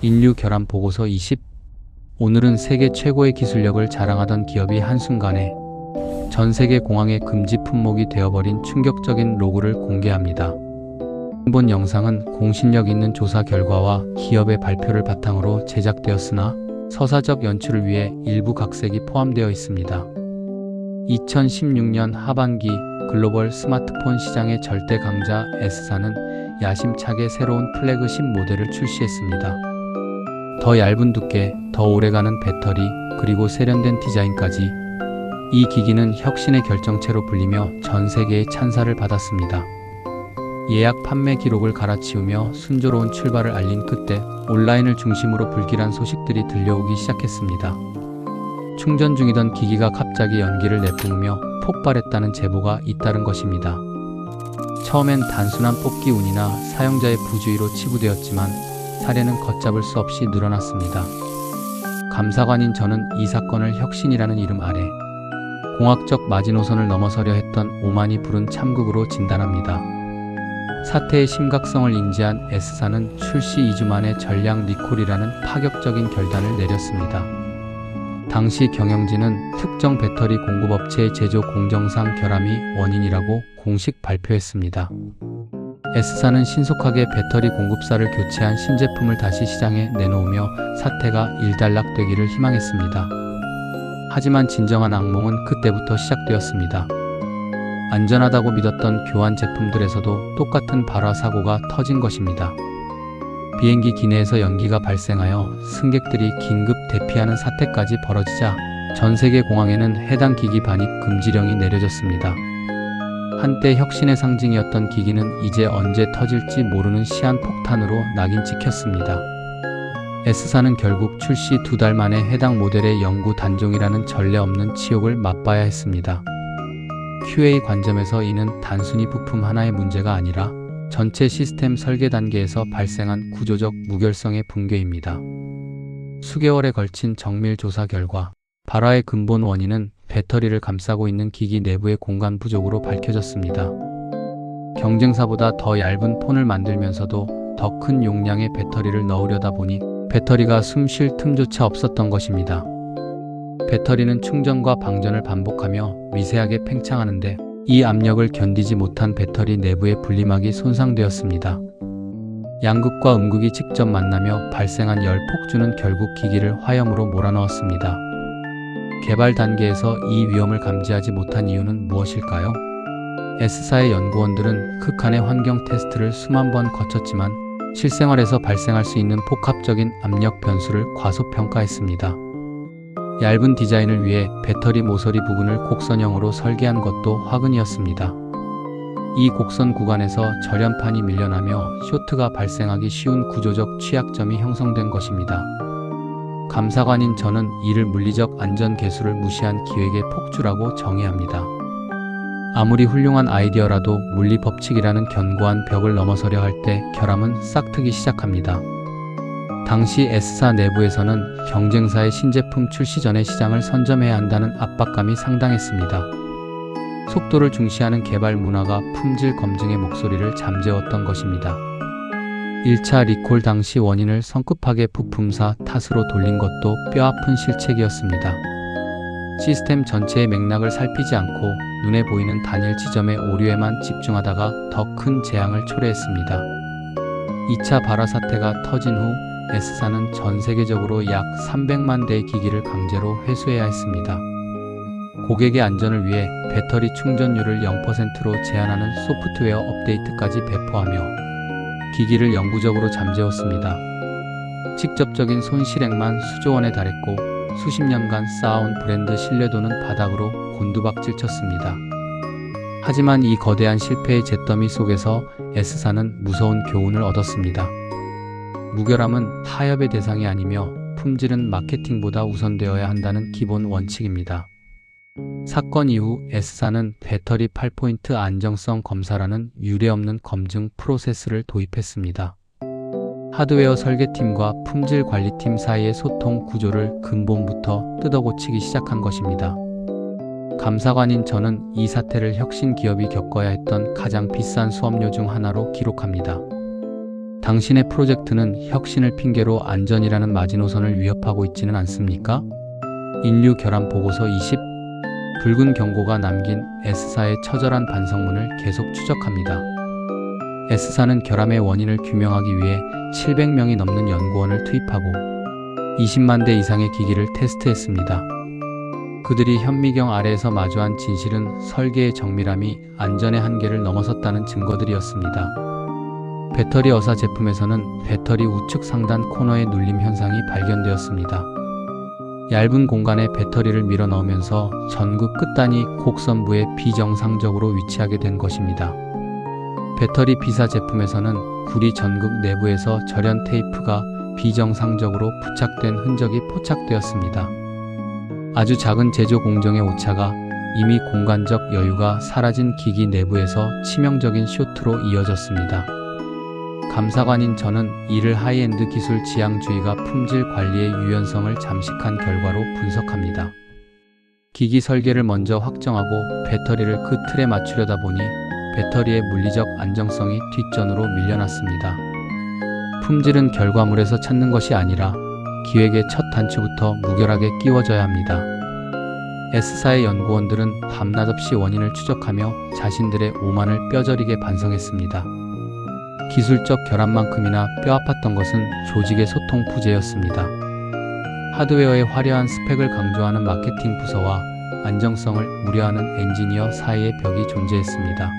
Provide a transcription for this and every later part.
인류 결함 보고서 20. 오늘은 세계 최고의 기술력을 자랑하던 기업이 한순간에 전 세계 공항의 금지 품목이 되어버린 충격적인 로그를 공개합니다. 본 영상은 공신력 있는 조사 결과와 기업의 발표를 바탕으로 제작되었으나 서사적 연출을 위해 일부 각색이 포함되어 있습니다. 2016년 하반기 글로벌 스마트폰 시장의 절대 강자 S사는 야심차게 새로운 플래그십 모델을 출시했습니다. 더 얇은 두께, 더 오래가는 배터리, 그리고 세련된 디자인까지 이 기기는 혁신의 결정체로 불리며 전 세계의 찬사를 받았습니다. 예약 판매 기록을 갈아치우며 순조로운 출발을 알린 그때 온라인을 중심으로 불길한 소식들이 들려오기 시작했습니다. 충전 중이던 기기가 갑자기 연기를 내뿜으며 폭발했다는 제보가 잇따른 것입니다. 처음엔 단순한 뽑기 운이나 사용자의 부주의로 치부되었지만 사례는 걷잡을 수 없이 늘어났습니다. 감사관인 저는 이 사건을 혁신이라는 이름 아래 공학적 마지노선을 넘어서려 했던 오만이 부른 참극으로 진단합니다. 사태의 심각성을 인지한 S사는 출시 2주 만에 전량 리콜이라는 파격적인 결단을 내렸습니다. 당시 경영진은 특정 배터리 공급업체의 제조 공정상 결함이 원인이라고 공식 발표했습니다. S사는 신속하게 배터리 공급사를 교체한 신제품을 다시 시장에 내놓으며 사태가 일단락되기를 희망했습니다. 하지만 진정한 악몽은 그때부터 시작되었습니다. 안전하다고 믿었던 교환 제품들에서도 똑같은 발화 사고가 터진 것입니다. 비행기 기내에서 연기가 발생하여 승객들이 긴급 대피하는 사태까지 벌어지자 전 세계 공항에는 해당 기기 반입 금지령이 내려졌습니다. 한때 혁신의 상징이었던 기기는 이제 언제 터질지 모르는 시한폭탄으로 낙인 찍혔습니다. S사는 결국 출시 2달 만에 해당 모델의 영구 단종이라는 전례 없는 치욕을 맛봐야 했습니다. QA 관점에서 이는 단순히 부품 하나의 문제가 아니라 전체 시스템 설계 단계에서 발생한 구조적 무결성의 붕괴입니다. 수개월에 걸친 정밀 조사 결과 발화의 근본 원인은 배터리를 감싸고 있는 기기 내부의 공간 부족으로 밝혀졌습니다. 경쟁사보다 더 얇은 폰을 만들면서도 더 큰 용량의 배터리를 넣으려다 보니 배터리가 숨 쉴 틈조차 없었던 것입니다. 배터리는 충전과 방전을 반복하며 미세하게 팽창하는데 이 압력을 견디지 못한 배터리 내부의 분리막이 손상되었습니다. 양극과 음극이 직접 만나며 발생한 열 폭주는 결국 기기를 화염으로 몰아넣었습니다. 개발 단계에서 이 위험을 감지하지 못한 이유는 무엇일까요? S사의 연구원들은 극한의 환경 테스트를 수만 번 거쳤지만 실생활에서 발생할 수 있는 복합적인 압력 변수를 과소평가했습니다. 얇은 디자인을 위해 배터리 모서리 부분을 곡선형으로 설계한 것도 화근이었습니다. 이 곡선 구간에서 절연판이 밀려나며 쇼트가 발생하기 쉬운 구조적 취약점이 형성된 것입니다. 감사관인 저는 이를 물리적 안전 계수를 무시한 기획의 폭주라고 정의합니다. 아무리 훌륭한 아이디어라도 물리 법칙이라는 견고한 벽을 넘어서려 할 때 결함은 싹트기 시작합니다. 당시 S사 내부에서는 경쟁사의 신제품 출시 전에 시장을 선점해야 한다는 압박감이 상당했습니다. 속도를 중시하는 개발 문화가 품질 검증의 목소리를 잠재웠던 것입니다. 1차 리콜 당시 원인을 성급하게 부품사 탓으로 돌린 것도 뼈아픈 실책이었습니다. 시스템 전체의 맥락을 살피지 않고 눈에 보이는 단일 지점의 오류에만 집중하다가 더 큰 재앙을 초래했습니다. 2차 발화 사태가 터진 후 S사는 전 세계적으로 약 300만 대의 기기를 강제로 회수해야 했습니다. 고객의 안전을 위해 배터리 충전율을 0%로 제한하는 소프트웨어 업데이트까지 배포하며 기기를 영구적으로 잠재웠습니다. 직접적인 손실액만 수조 원에 달했고 수십 년간 쌓아온 브랜드 신뢰도는 바닥으로 곤두박질 쳤습니다. 하지만 이 거대한 실패의 잿더미 속에서 S사는 무서운 교훈을 얻었습니다. 무결함은 타협의 대상이 아니며 품질은 마케팅보다 우선되어야 한다는 기본 원칙입니다. 사건 이후 S사는 배터리 8포인트 안정성 검사라는 유례없는 검증 프로세스를 도입했습니다. 하드웨어 설계팀과 품질 관리팀 사이의 소통 구조를 근본부터 뜯어고치기 시작한 것입니다. 감사관인 저는 이 사태를 혁신 기업이 겪어야 했던 가장 비싼 수업료 중 하나로 기록합니다. 당신의 프로젝트는 혁신을 핑계로 안전이라는 마지노선을 위협하고 있지는 않습니까? 인류 결함 보고서 20. 붉은 경고가 남긴 S사의 처절한 반성문을 계속 추적합니다. S사는 결함의 원인을 규명하기 위해 700명이 넘는 연구원을 투입하고 20만 대 이상의 기기를 테스트했습니다. 그들이 현미경 아래에서 마주한 진실은 설계의 정밀함이 안전의 한계를 넘어섰다는 증거들이었습니다. 배터리 어사 제품에서는 배터리 우측 상단 코너의 눌림 현상이 발견되었습니다. 얇은 공간에 배터리를 밀어 넣으면서 전구 끝단이 곡선부에 비정상적으로 위치하게 된 것입니다. 배터리 B사 제품에서는 구리 전극 내부에서 절연 테이프가 비정상적으로 부착된 흔적이 포착되었습니다. 아주 작은 제조 공정의 오차가 이미 공간적 여유가 사라진 기기 내부에서 치명적인 쇼트로 이어졌습니다. 감사관인 저는 이를 하이엔드 기술 지향주의가 품질 관리의 유연성을 잠식한 결과로 분석합니다. 기기 설계를 먼저 확정하고 배터리를 그 틀에 맞추려다 보니 배터리의 물리적 안정성이 뒷전으로 밀려났습니다. 품질은 결과물에서 찾는 것이 아니라 기획의 첫 단추부터 무결하게 끼워져야 합니다. S사의 연구원들은 밤낮 없이 원인을 추적하며 자신들의 오만을 뼈저리게 반성했습니다. 기술적 결함만큼이나 뼈아팠던 것은 조직의 소통 부재였습니다. 하드웨어의 화려한 스펙을 강조하는 마케팅 부서와 안정성을 우려하는 엔지니어 사이의 벽이 존재했습니다.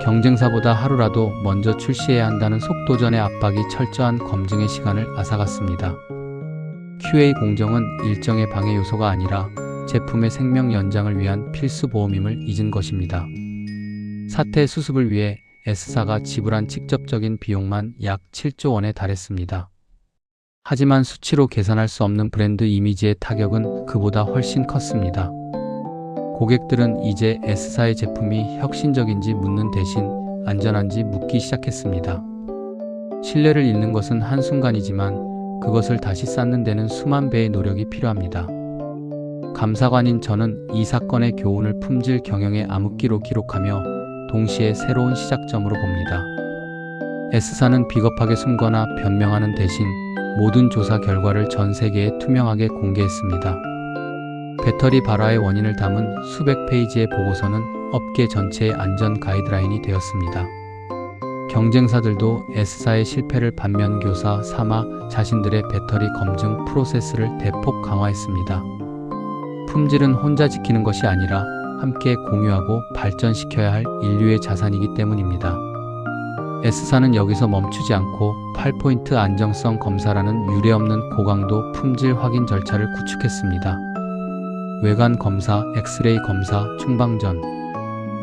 경쟁사보다 하루라도 먼저 출시해야 한다는 속도전의 압박이 철저한 검증의 시간을 앗아갔습니다. QA 공정은 일정의 방해 요소가 아니라 제품의 생명 연장을 위한 필수 보험임을 잊은 것입니다. 사태 수습을 위해 S사가 지불한 직접적인 비용만 약 7조 원에 달했습니다. 하지만 수치로 계산할 수 없는 브랜드 이미지의 타격은 그보다 훨씬 컸습니다. 고객들은 이제 S사의 제품이 혁신적인지 묻는 대신 안전한지 묻기 시작했습니다. 신뢰를 잃는 것은 한순간이지만 그것을 다시 쌓는 데는 수만 배의 노력이 필요합니다. 감사관인 저는 이 사건의 교훈을 품질 경영의 암흑기로 기록하며 동시에 새로운 시작점으로 봅니다. S사는 비겁하게 숨거나 변명하는 대신 모든 조사 결과를 전 세계에 투명하게 공개했습니다. 배터리 발화의 원인을 담은 수백 페이지의 보고서는 업계 전체의 안전 가이드라인이 되었습니다. 경쟁사들도 S사의 실패를 반면교사 삼아 자신들의 배터리 검증 프로세스를 대폭 강화했습니다. 품질은 혼자 지키는 것이 아니라 함께 공유하고 발전시켜야 할 인류의 자산이기 때문입니다. S사는 여기서 멈추지 않고 8포인트 안정성 검사라는 유례없는 고강도 품질 확인 절차를 구축했습니다. 외관 검사, 엑스레이 검사, 충방전,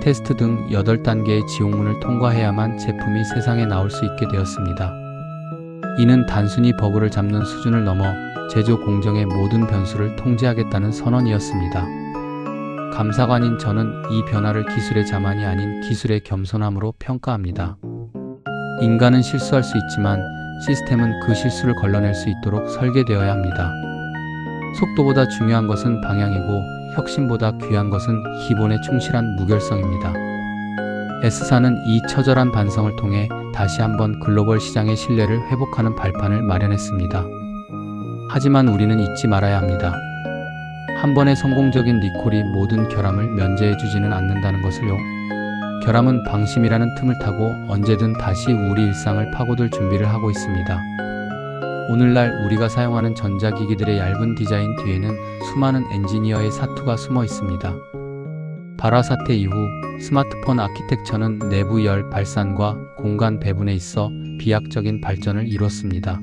테스트 등 8단계의 지옥문을 통과해야만 제품이 세상에 나올 수 있게 되었습니다. 이는 단순히 버그를 잡는 수준을 넘어 제조 공정의 모든 변수를 통제하겠다는 선언이었습니다. 감사관인 저는 이 변화를 기술의 자만이 아닌 기술의 겸손함으로 평가합니다. 인간은 실수할 수 있지만 시스템은 그 실수를 걸러낼 수 있도록 설계되어야 합니다. 속도보다 중요한 것은 방향이고 혁신보다 귀한 것은 기본에 충실한 무결성입니다. S사는 이 처절한 반성을 통해 다시 한번 글로벌 시장의 신뢰를 회복하는 발판을 마련했습니다. 하지만 우리는 잊지 말아야 합니다. 한 번의 성공적인 리콜이 모든 결함을 면제해주지는 않는다는 것을요. 결함은 방심이라는 틈을 타고 언제든 다시 우리 일상을 파고들 준비를 하고 있습니다. 오늘날 우리가 사용하는 전자기기들의 얇은 디자인 뒤에는 수많은 엔지니어의 사투가 숨어 있습니다. 발화 사태 이후 스마트폰 아키텍처는 내부 열 발산과 공간 배분에 있어 비약적인 발전을 이뤘습니다.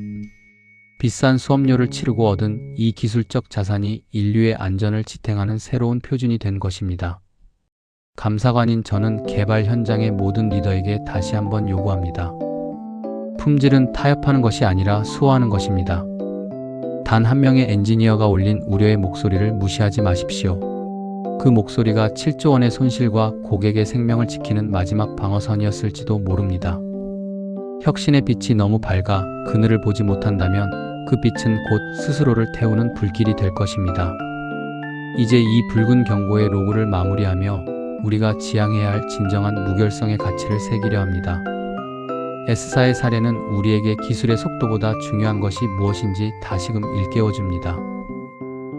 비싼 수업료를 치르고 얻은 이 기술적 자산이 인류의 안전을 지탱하는 새로운 표준이 된 것입니다. 감사관인 저는 개발 현장의 모든 리더에게 다시 한번 요구합니다. 품질은 타협하는 것이 아니라 수호하는 것입니다. 단 한 명의 엔지니어가 올린 우려의 목소리를 무시하지 마십시오. 그 목소리가 7조 원의 손실과 고객의 생명을 지키는 마지막 방어선이었을지도 모릅니다. 혁신의 빛이 너무 밝아 그늘을 보지 못한다면 그 빛은 곧 스스로를 태우는 불길이 될 것입니다. 이제 이 붉은 경고의 로고를 마무리하며 우리가 지향해야 할 진정한 무결성의 가치를 새기려 합니다. S사의 사례는 우리에게 기술의 속도보다 중요한 것이 무엇인지 다시금 일깨워줍니다.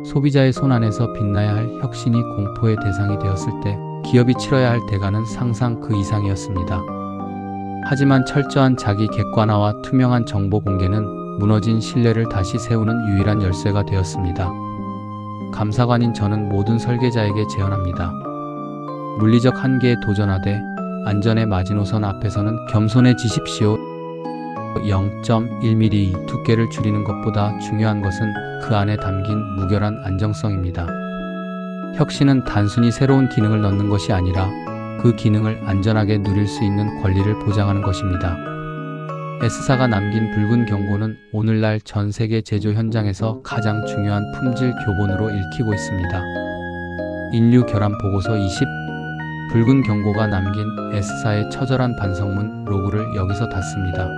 소비자의 손안에서 빛나야 할 혁신이 공포의 대상이 되었을 때 기업이 치러야 할 대가는 상상 그 이상이었습니다. 하지만 철저한 자기 객관화와 투명한 정보 공개는 무너진 신뢰를 다시 세우는 유일한 열쇠가 되었습니다. 감사관인 저는 모든 설계자에게 제언합니다. 물리적 한계에 도전하되 안전의 마지노선 앞에서는 겸손해지십시오. 0.1mm 두께를 줄이는 것보다 중요한 것은 그 안에 담긴 무결한 안정성입니다. 혁신은 단순히 새로운 기능을 넣는 것이 아니라 그 기능을 안전하게 누릴 수 있는 권리를 보장하는 것입니다. S사가 남긴 붉은 경고는 오늘날 전 세계 제조 현장에서 가장 중요한 품질 교본으로 읽히고 있습니다. 인류 결함 보고서 20 붉은 경고가 남긴 S사의 처절한 반성문 로그를 여기서 닫습니다.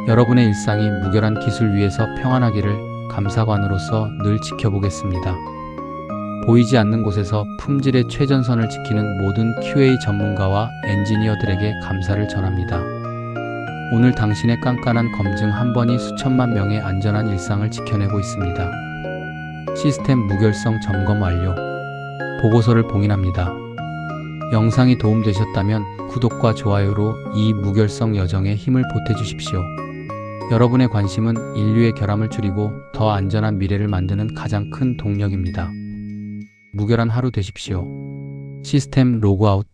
여러분의 일상이 무결한 기술 위에서 평안하기를 감사관으로서 늘 지켜보겠습니다. 보이지 않는 곳에서 품질의 최전선을 지키는 모든 QA 전문가와 엔지니어들에게 감사를 전합니다. 오늘 당신의 깐깐한 검증 한 번이 수천만 명의 안전한 일상을 지켜내고 있습니다. 시스템 무결성 점검 완료. 보고서를 봉인합니다. 영상이 도움되셨다면 구독과 좋아요로 이 무결성 여정에 힘을 보태주십시오. 여러분의 관심은 인류의 결함을 줄이고 더 안전한 미래를 만드는 가장 큰 동력입니다. 무결한 하루 되십시오. 시스템 로그아웃.